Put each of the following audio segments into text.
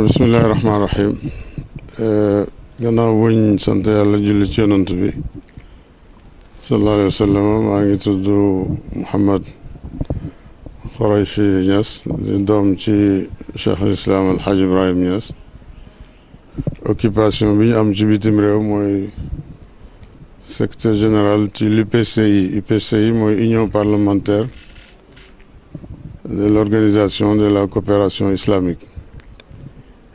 bismillahi rahmaani rahim gannaaw buñ sant yàlla julli ci yonant bi sallallahu alayhi wa sallam maa ngi tudd Mouhamed Khoureychi Niass di doom ci Cheikh al Islam El Hadj Ibrahim Niass. Occupation bi ñu am ci bitim réew mooy secrétaire général ci l'UPCI. UPCI mooy Union parlementaire de l'organisation de la coopération islamique.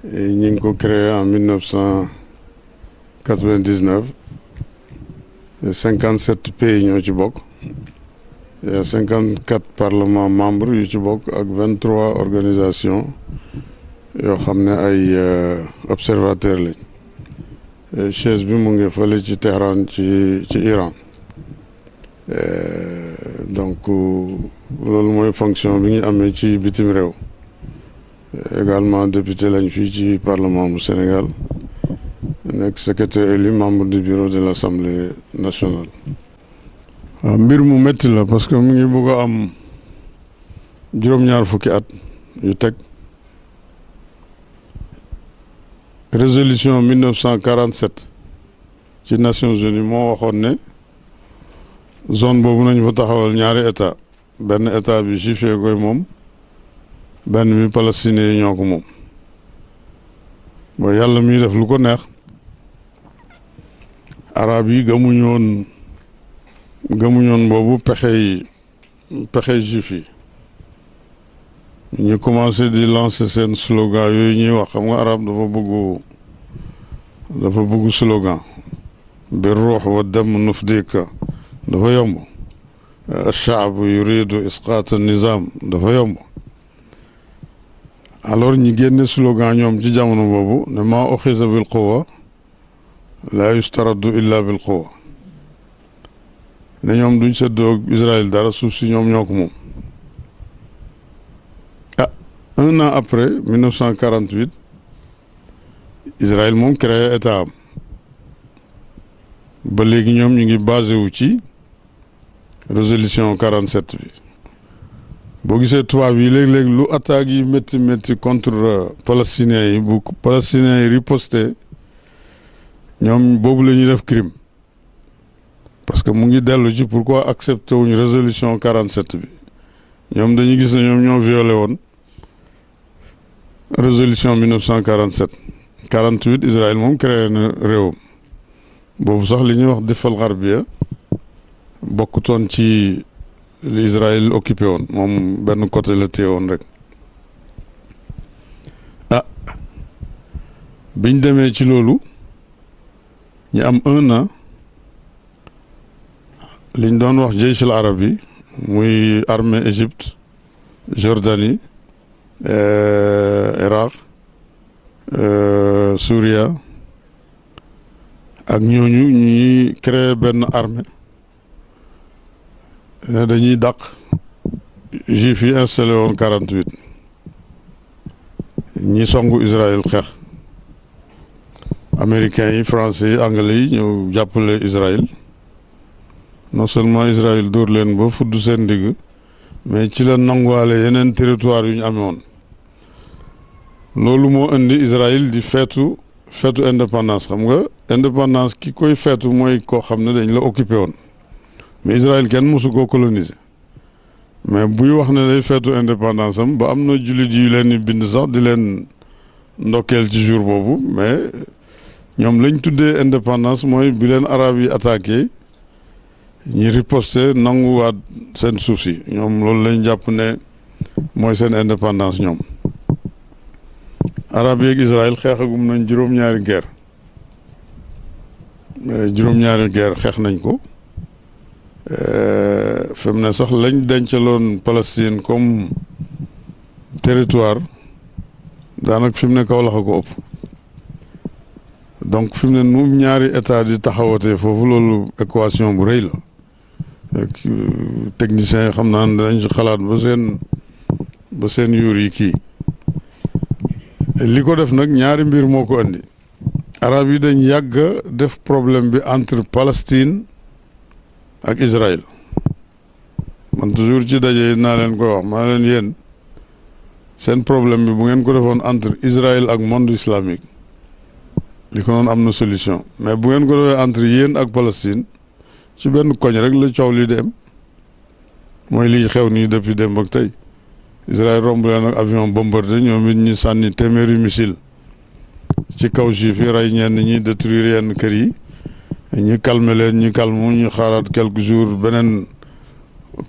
ñi ngi ko créé en 1999. 57 pays ñoo ci bokk. Il y a 54 parlements membres yu ci bokk ak 23 organisations yoo xam ne ay observateurs lañ. Chaise bi mu ngi fële ci Téhéran ci Iran. Donc loolu mooy fonction bi ñu amee ci bitim réew. Également député lañ fii ci parlement bu Sénégal nekk secrétaire élu membre du bureau de l'Assemblée nationale. waaw mbir mu métti la parce que mu ngi bëgg a am juróom-ñaar fukki at yu teg. Résolution 1947 ci Nations Unies moo waxoon ne zone boobu nañ fa taxawal ñaari état benn état bi juif yi koy moom benn bi palestiniens yi ñoo ko moom. ba yàlla muy def lu ko neex arab yi gëmuñoon boobu pexe juif yi ñu commencé di lancer seen slogan yooyu ñuy wax xam nga arab dafa bëgg slogan bi ruux wa dam nufdika dafa yomb ash-sha'b yuridu isqaat an-nizam dafa yomb. Alors ñi génne slogan ñoom ci jamono boobu ne maa uxiza bil quwwa laa yustaraddu illa bil quwwa ne ñoom duñ seddoo ak Israël dara suuf si ñoom ñoo ko moom. Un an après 1948 Israël moom créé état am ba léegi ñoom ñu ngi basé wu ci résolution 47 bi. boo gisee tubaab yi léeg-léeg lu attaques yi métti contre palestiniens yi bu palestiniens yi riposté ñoom boobu la ñuy def crime parce que mu ngi dellu ci pourquoi accepté wuñ résolution 47 bi ñoom dañuy gis ne ñoom ñoo violé woon résolution 1947 48 Israël moom créé na réewam boobu sax li ñuy wax difal garbiya bokkutoon ci li Israël occupé woon moom benn côté la téye woon rek. biñ demee ci loolu ñu am un an liñ doon wax jeysh al arabi muy armée Égypte Jordanie Irak Souria ak ñooñu ñuy créer benn armée ne dañuy dàq juif yi installé woon 48 ñi songu Israël xeex américains yi français yi anglais yi ñëw jàppale Israël non seulement Israël dóor leen ba fudd seen digg mais ci la nanguwaale yeneen territoire yu ñu amee woon loolu moo indi Israël di feetu indépendance xam nga indépendance ki koy feetu mooy koo xam ne dañ la occupé woon mais Israël kenn mosu koo coloniser mais buy wax ne day feetu indépendance am ba am na jullit yu leen di bind sax di leen ndokkeel ci jour boobu mais ñoom lañ tuddee indépendance mooy bi leen arab yi attaqué ñi riposté nanguwaat seen suuf si ñoom loolu lañ jàpp ne mooy seen indépendance ñoom. arab yi ak Israël xeexagum nañ juróom-ñaari guerre xeex nañ ko. fi mu ne sax lañ dencaloon Palestine comme territoire daanaka fi mu ne kaw laxa ko ëpp donc fi mu ne nu ñaari état di taxawatee foofu loolu équation bu rëy la techniciens yi xam naa ne dañ ci xalaat ba seen yuur yi kii li ko def nag ñaari mbir moo ko andi arab yi dañ yàgg def problème bi entre Palestine ak Israël man toujours ci daje naa leen koy wax maa leen yéen seen problème bi bu ngeen ko defoon entre Israël ak monde islamique li ko noonu am na solution mais bu ngeen ko defee entre yéen ak Palestine ci benn koñ rek la coow li dem mooy liy xew nii depuis démb ak tey Israël romb leen ak avion bombardé ñoom it ñu sànni téeméeri missile ci kaw juif yi rey ñenn ñi détruire yenn kër yi ñu calmer leen ñu calme ñu xaaraat quelques jours beneen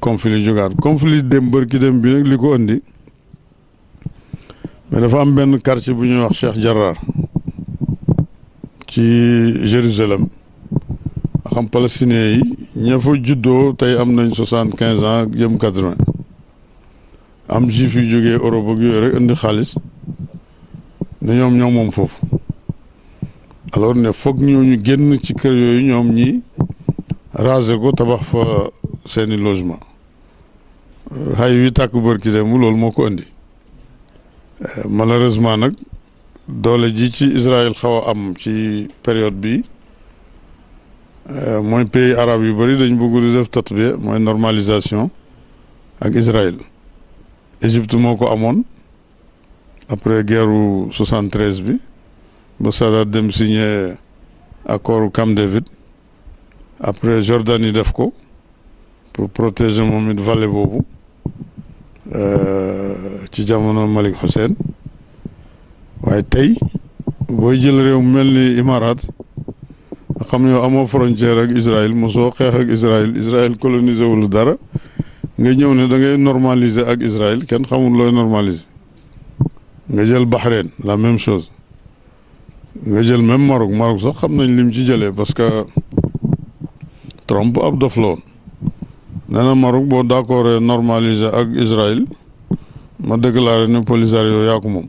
conflit jógaat conflit démb bërki dem bi nag li ko indi mais dafa am benn quartier bu ñuy wax Cheikh Jarrah ci Jérusalem xam palestiniens yi ña fa juddoo tey am nañ 75 ans jëm 80 am juif yu jógee Europe ak yooyu rek indi xaalis ne ñoom ñoo moom foofu alors ne foog ñooñu génn ci kër yooyu ñoom ñi raser ko tabax fa seeni logement xay wi tàkk bërki dem loolu moo ko indi malheureusement nag doole ji ci Israël xaw a am ci période bi mooy pays arabe yu bëri dañ bëgg di def tatbiya mooy normalisation ak Israël Égypte moo ko amoon après guerru 73 bi ba Sadat dem signé accord Camp David après Jordanie def ko pour protéger moom it vallée boobu ci jamono Malik Hussein waaye tey booy jël réew mel ni Imarat xam ne yow amoo frontière ak Israël mosoo xeex ak Israël colonisé wul dara nga ñëw ne da ngay normaliser ak Israël kenn xamul looy normaliser nga jël Bahreïn la même chose nga jël même Maroc sax xam nañ lim ci jëlee parce que Trump ab dof la woon nee na Maroc boo d'accord normaliser ak Israël ma déclaré ne Polisario yaa ko moom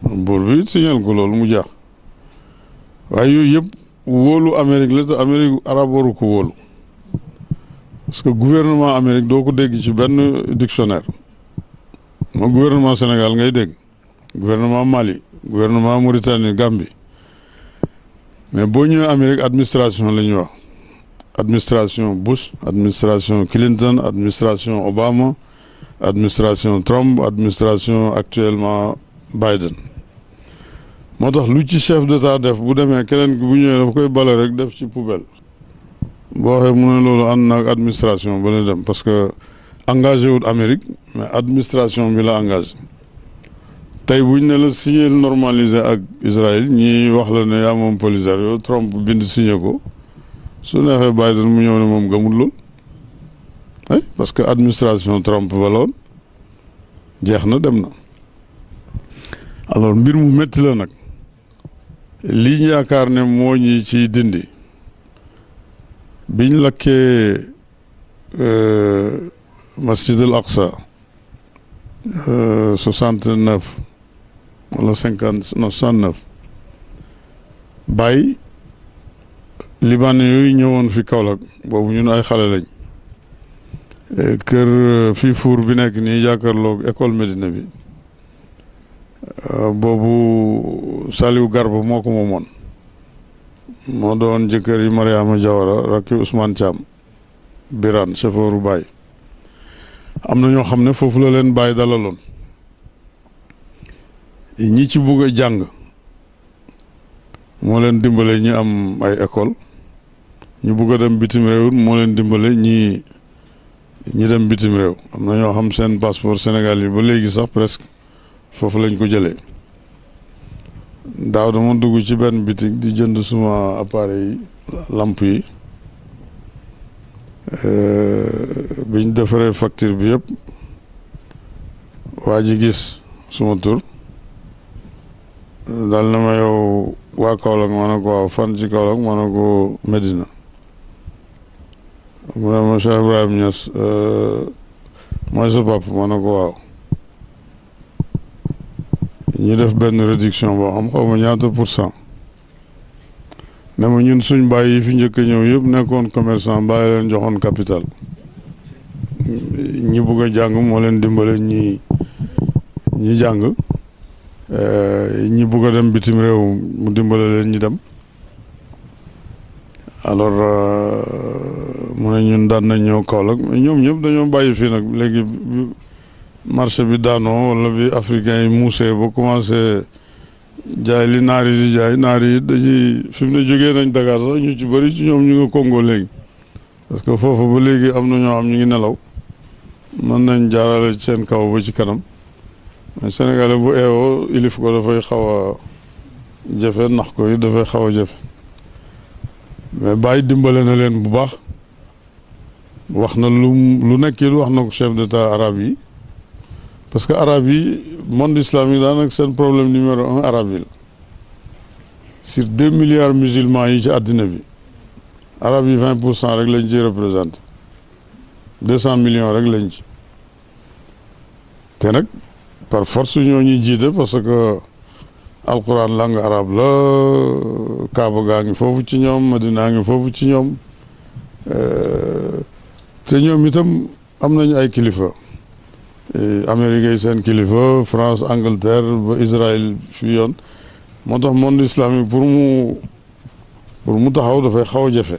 buur bi signal ko loolu mu jaax waaye yooyu yëpp wóolu Amérique la te Amérique arab waru ko wóolu parce que gouvernement Amérique doo ko dégg ci benn dictionnaire moo gouvernement Sénégal ngay dégg gouvernement Mali gouvernement Mauritanie Gambie mais boo ñëwee Amérique administration la ñuy wax administration Bush administration Clinton administration Obama administration Trump administration actuellement Biden moo tax lu ci chef d'état def bu demee keneen bu ñëwee dafa koy bale rek def ci poubelle boo waxee mu ne loolu ànd na ak administration ba la dem parce que engagé wut Amérique mais administration bi la engagé tey buñ ne la signé normalisé ak Israël ñi wax la ne yaa moom Polisario Trump bind signé ko su neexee Biden mu ñëw ne moom gëmul lool ay parce que administration Trump ba loon jeex na dem na alors mbir mu métti la nag lii ñu yaakaar ne moo ñi ci dindi biñ lakkee masjid al aqsa 69 wala 69 bàyyi libanais yooyu ñëwoon fi Kaolack boobu ñun ay xale lañ kër fii fuur bi nekk nii jàkkaarloog école Médina bi boobu Saliou Garba moo ko moomoon moo doon jëkkër yi Mariama Jawara rakki Ousmane Thiam Birane chauffeuru Baye am na ñoo xam ne foofu la leen Baye dalaloon ñi ci bugg a jàng moo leen dimbale ñi am ay école ñu bugg a dem bitim réew moo leen dimbale ñi dem bitim réew am na ñoo xam seen passeport Sénégal yi ba léegi sax presque foofu lañ ko jëlee daaw dama dugg ci benn bitig di jënd suma appareil yi lamp yi biñ defaree facture bi yëpp waa ji gis suma tur daal na ma yow waa Kaolack ma ne ko waaw fan ci Kaolack ma ne ko Medina mu ne ma Cheikh Ibrahim Niass mooy sa papa ma ne ko waaw ñu def benn réduction boo xam xaw ma ñaata % ne ma ñun suñ bàyyi yi fi njëkk a ñëw yëpp nekkoon commerçant bàyyi leen joxoon capital ñi bugg a jàng moo leen dimbale ñi jàng ñi bugg a dem bitim réew mu dimbale leen ñi dem alors mu ne ñun daan nañ ñëw Kaolack mais ñoom ñëpp dañoo bàyyi fii nag léegi marché bi daanoo wala bi africain yi muusee ba commencé jaay li naar yi di jaay naar yi dañuy fi mu ne jógee nañ Dakar sax ñu ci bëri ci ñoom ñu nga Congo léegi parce que foofu ba léegi am na ñoo xam ñu ngi nelaw mën nañ jaarale ci seen kaw ba ci kanam mais Sénégalais bu eewoo ilif ko dafay xaw a jafe nax ko yi dafay xaw a jafe mais bàyyi dimbale na leen bu baax wax na lu nekk it wax na ko chef d'état arabe yi parce que arabe yi monde islamique daanaka seen problème numéro 1 arabe yi la sur 2 milliards musulmans yi ci àddina bi arabe yi 20% rek lañ ciy représenté 200 millions rek lañ ci te nag par force ñoo ñuy jiite parce que alquran langue arabe la Kaaba gaa ngi foofu ci ñoom Madina ngi foofu ci ñoom te ñoom itam am nañu ay kilifa Amérique yi seen kilifa France Angleterre ba Israël fii yoon moo tax monde islamique pour mu taxaw dafay xaw a jafe